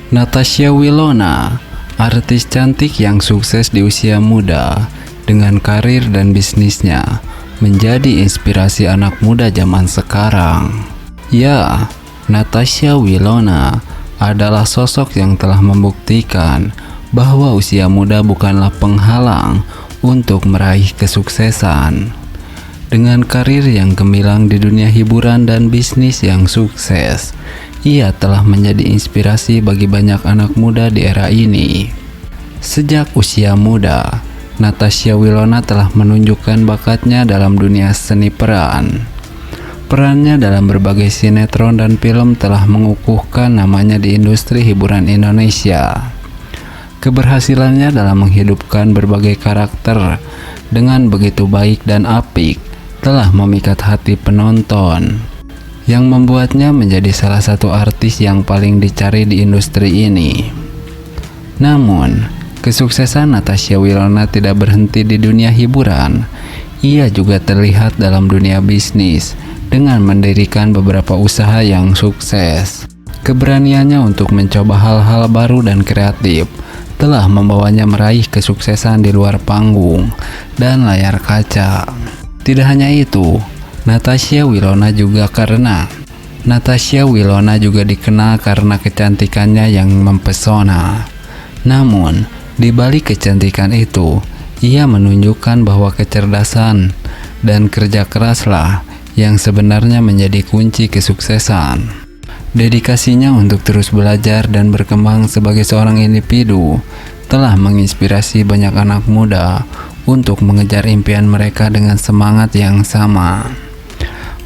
Natasha Wilona, artis cantik yang sukses di usia muda dengan karir dan bisnisnya, menjadi inspirasi anak muda zaman sekarang. Ya, Natasha Wilona adalah sosok yang telah membuktikan bahwa usia muda bukanlah penghalang untuk meraih kesuksesan. Dengan karir yang gemilang di dunia hiburan dan bisnis yang sukses, ia telah menjadi inspirasi bagi banyak anak muda di era ini. Sejak usia muda, Natasha Wilona telah menunjukkan bakatnya dalam dunia seni peran. Perannya dalam berbagai sinetron dan film telah mengukuhkan namanya di industri hiburan Indonesia. Keberhasilannya dalam menghidupkan berbagai karakter dengan begitu baik dan apik telah memikat hati penonton, yang membuatnya menjadi salah satu artis yang paling dicari di industri ini. Namun, kesuksesan Natasha Wilona tidak berhenti di dunia hiburan. Ia juga terlihat dalam dunia bisnis dengan mendirikan beberapa usaha yang sukses. Keberaniannya untuk mencoba hal-hal baru dan kreatif telah membawanya meraih kesuksesan di luar panggung dan layar kaca. Tidak hanya itu, Natasha Wilona juga dikenal karena kecantikannya yang mempesona. Namun, di balik kecantikan itu, ia menunjukkan bahwa kecerdasan dan kerja keraslah yang sebenarnya menjadi kunci kesuksesan. Dedikasinya untuk terus belajar dan berkembang sebagai seorang individu telah menginspirasi banyak anak muda untuk mengejar impian mereka dengan semangat yang sama.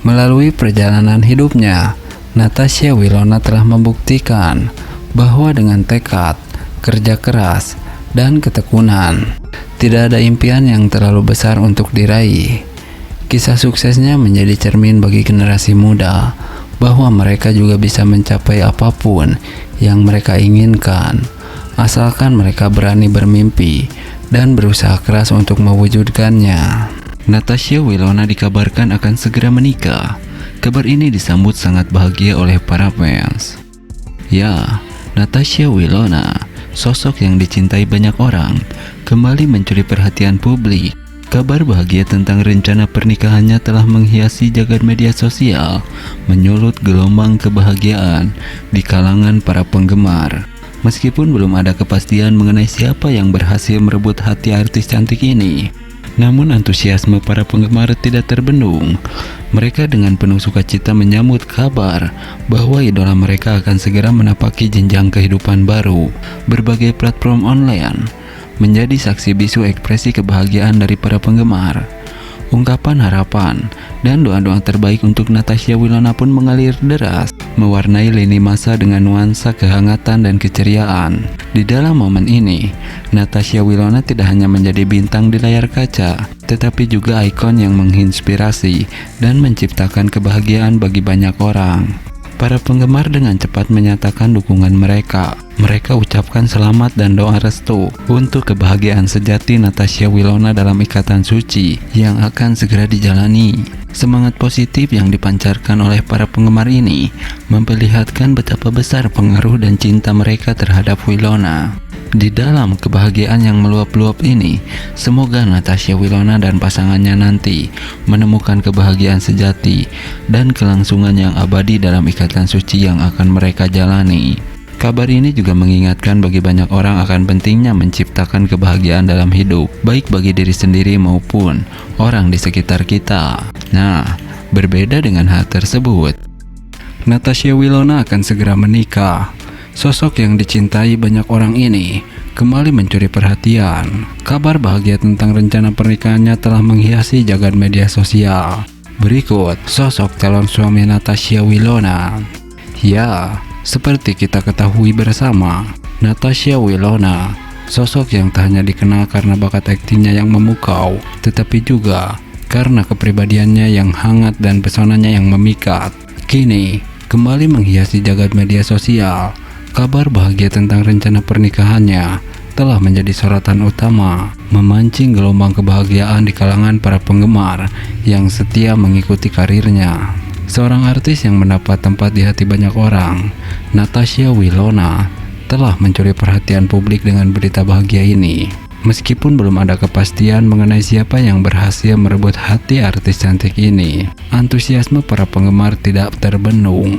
Melalui perjalanan hidupnya, Natasha Wilona telah membuktikan bahwa dengan tekad, kerja keras, dan ketekunan, tidak ada impian yang terlalu besar untuk diraih. Kisah suksesnya menjadi cermin bagi generasi muda bahwa mereka juga bisa mencapai apapun yang mereka inginkan, asalkan mereka berani bermimpi dan berusaha keras untuk mewujudkannya. Natasha Wilona dikabarkan akan segera menikah. Kabar ini disambut sangat bahagia oleh para fans. Ya, Natasha Wilona, sosok yang dicintai banyak orang, kembali mencuri perhatian publik. Kabar bahagia tentang rencana pernikahannya telah menghiasi jagat media sosial, menyulut gelombang kebahagiaan di kalangan para penggemar. Meskipun belum ada kepastian mengenai siapa yang berhasil merebut hati artis cantik ini, namun antusiasme para penggemar tidak terbendung. Mereka dengan penuh sukacita menyambut kabar bahwa idola mereka akan segera menapaki jenjang kehidupan baru. Berbagai platform online menjadi saksi bisu ekspresi kebahagiaan dari para penggemar. Ungkapan harapan dan doa-doa terbaik untuk Natasha Wilona pun mengalir deras, mewarnai lini masa dengan nuansa kehangatan dan keceriaan. Di dalam momen ini, Natasha Wilona tidak hanya menjadi bintang di layar kaca, tetapi juga ikon yang menginspirasi dan menciptakan kebahagiaan bagi banyak orang. Para penggemar dengan cepat menyatakan dukungan mereka. Mereka ucapkan selamat dan doa restu untuk kebahagiaan sejati Natasha Wilona dalam ikatan suci yang akan segera dijalani. Semangat positif yang dipancarkan oleh para penggemar ini memperlihatkan betapa besar pengaruh dan cinta mereka terhadap Wilona. Di dalam kebahagiaan yang meluap-luap ini, semoga Natasha Wilona dan pasangannya nanti menemukan kebahagiaan sejati dan kelangsungan yang abadi dalam ikatan suci yang akan mereka jalani. Kabar ini juga mengingatkan bagi banyak orang akan pentingnya menciptakan kebahagiaan dalam hidup, baik bagi diri sendiri maupun orang di sekitar kita. Nah, berbeda dengan hal tersebut, Natasha Wilona akan segera menikah. Sosok yang dicintai banyak orang ini kembali mencuri perhatian. Kabar bahagia tentang rencana pernikahannya telah menghiasi jagat media sosial. Berikut sosok calon suami Natasha Wilona. Ya, seperti kita ketahui bersama, Natasha Wilona, sosok yang tak hanya dikenal karena bakat aktingnya yang memukau, tetapi juga karena kepribadiannya yang hangat dan pesonanya yang memikat. Kini, kembali menghiasi jagat media sosial. Kabar bahagia tentang rencana pernikahannya telah menjadi sorotan utama, memancing gelombang kebahagiaan di kalangan para penggemar yang setia mengikuti karirnya. Seorang artis yang mendapat tempat di hati banyak orang, Natasha Wilona telah mencuri perhatian publik dengan berita bahagia ini. Meskipun belum ada kepastian mengenai siapa yang berhasil merebut hati artis cantik ini, antusiasme para penggemar tidak terbendung.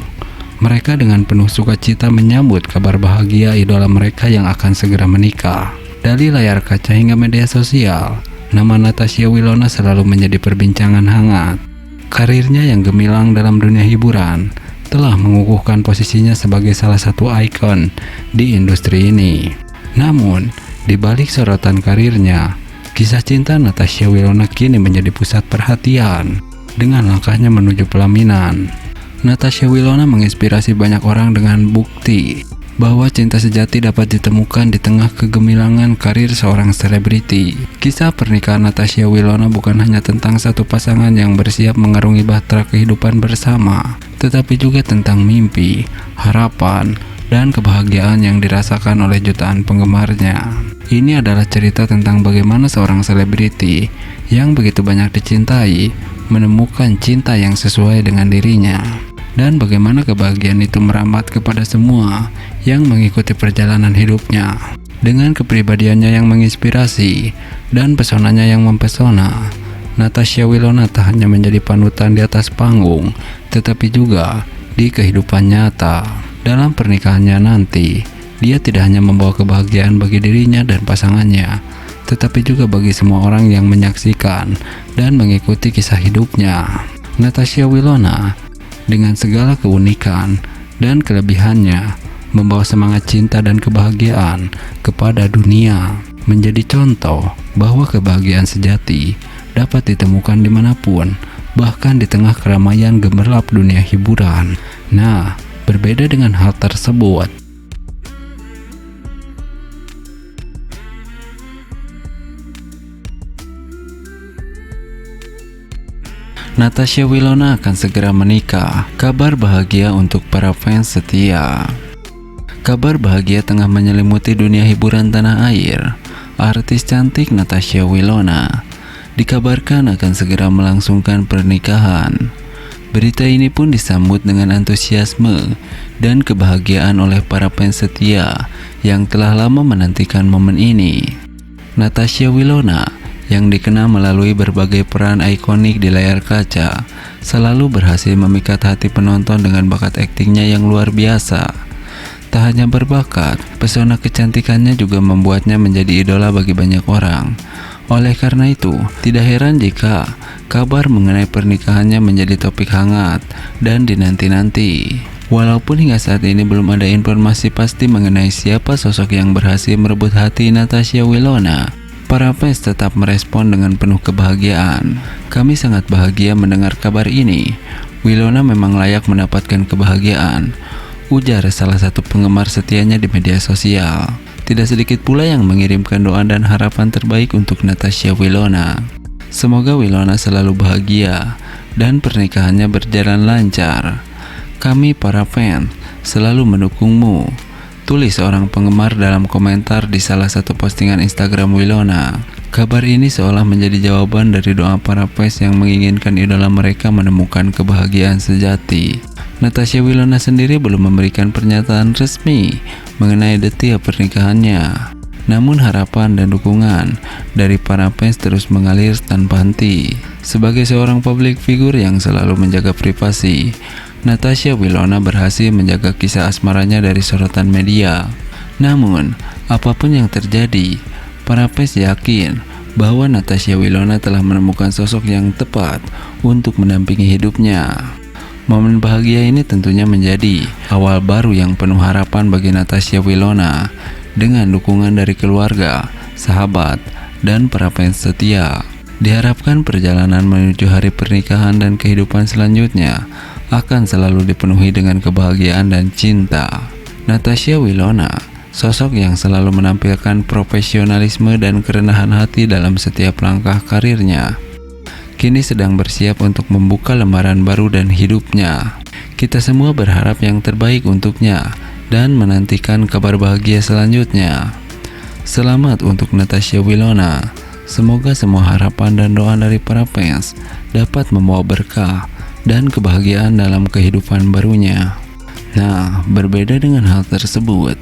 Mereka dengan penuh sukacita menyambut kabar bahagia idola mereka yang akan segera menikah. Dari layar kaca hingga media sosial, nama Natasha Wilona selalu menjadi perbincangan hangat. Karirnya yang gemilang dalam dunia hiburan telah mengukuhkan posisinya sebagai salah satu ikon di industri ini. Namun, di balik sorotan karirnya, kisah cinta Natasha Wilona kini menjadi pusat perhatian dengan langkahnya menuju pelaminan. Natasha Wilona menginspirasi banyak orang dengan bukti bahwa cinta sejati dapat ditemukan di tengah kegemilangan karir seorang selebriti. Kisah pernikahan Natasha Wilona bukan hanya tentang satu pasangan yang bersiap mengarungi bahtera kehidupan bersama, tetapi juga tentang mimpi, harapan, dan kebahagiaan yang dirasakan oleh jutaan penggemarnya. Ini adalah cerita tentang bagaimana seorang selebriti yang begitu banyak dicintai menemukan cinta yang sesuai dengan dirinya, dan bagaimana kebahagiaan itu merambat kepada semua yang mengikuti perjalanan hidupnya. Dengan kepribadiannya yang menginspirasi dan pesonanya yang mempesona, Natasha Wilona tak hanya menjadi panutan di atas panggung, tetapi juga di kehidupan nyata. Dalam pernikahannya nanti, dia tidak hanya membawa kebahagiaan bagi dirinya dan pasangannya, tetapi juga bagi semua orang yang menyaksikan dan mengikuti kisah hidupnya. Natasha Wilona dengan segala keunikan dan kelebihannya membawa semangat cinta dan kebahagiaan kepada dunia, menjadi contoh bahwa kebahagiaan sejati dapat ditemukan dimanapun, bahkan di tengah keramaian gemerlap dunia hiburan. Nah, berbeda dengan hal tersebut, Natasha Wilona akan segera menikah. Kabar bahagia untuk para fans setia. Kabar bahagia tengah menyelimuti dunia hiburan tanah air. Artis cantik Natasha Wilona dikabarkan akan segera melangsungkan pernikahan. Berita ini pun disambut dengan antusiasme dan kebahagiaan oleh para fans setia yang telah lama menantikan momen ini. Natasha Wilona yang dikenal melalui berbagai peran ikonik di layar kaca, selalu berhasil memikat hati penonton dengan bakat aktingnya yang luar biasa. Tak hanya berbakat, pesona kecantikannya juga membuatnya menjadi idola bagi banyak orang. Oleh karena itu, tidak heran jika kabar mengenai pernikahannya menjadi topik hangat dan dinanti-nanti. Walaupun hingga saat ini belum ada informasi pasti mengenai siapa sosok yang berhasil merebut hati Natasha Wilona, para fans tetap merespon dengan penuh kebahagiaan. Kami sangat bahagia mendengar kabar ini. Wilona memang layak mendapatkan kebahagiaan, ujar salah satu penggemar setianya di media sosial. Tidak sedikit pula yang mengirimkan doa dan harapan terbaik untuk Natasha Wilona. Semoga Wilona selalu bahagia dan pernikahannya berjalan lancar. Kami para fans selalu mendukungmu, tulis seorang penggemar dalam komentar di salah satu postingan Instagram Wilona. Kabar ini seolah menjadi jawaban dari doa para fans yang menginginkan idola mereka menemukan kebahagiaan sejati. Natasha Wilona sendiri belum memberikan pernyataan resmi mengenai detail pernikahannya. Namun harapan dan dukungan dari para fans terus mengalir tanpa henti. Sebagai seorang public figure yang selalu menjaga privasi, Natasha Wilona berhasil menjaga kisah asmaranya dari sorotan media. Namun, apapun yang terjadi, para fans yakin bahwa Natasha Wilona telah menemukan sosok yang tepat untuk mendampingi hidupnya. Momen bahagia ini tentunya menjadi awal baru yang penuh harapan bagi Natasha Wilona dengan dukungan dari keluarga, sahabat, dan para fans setia. Diharapkan perjalanan menuju hari pernikahan dan kehidupan selanjutnya akan selalu dipenuhi dengan kebahagiaan dan cinta. Natasha Wilona, sosok yang selalu menampilkan profesionalisme dan kerendahan hati dalam setiap langkah karirnya, kini sedang bersiap untuk membuka lembaran baru dan hidupnya. Kita semua berharap yang terbaik untuknya dan menantikan kabar bahagia selanjutnya. Selamat untuk Natasha Wilona. Semoga semua harapan dan doa dari para fans dapat membawa berkah dan kebahagiaan dalam kehidupan barunya. Nah, berbeda dengan hal tersebut,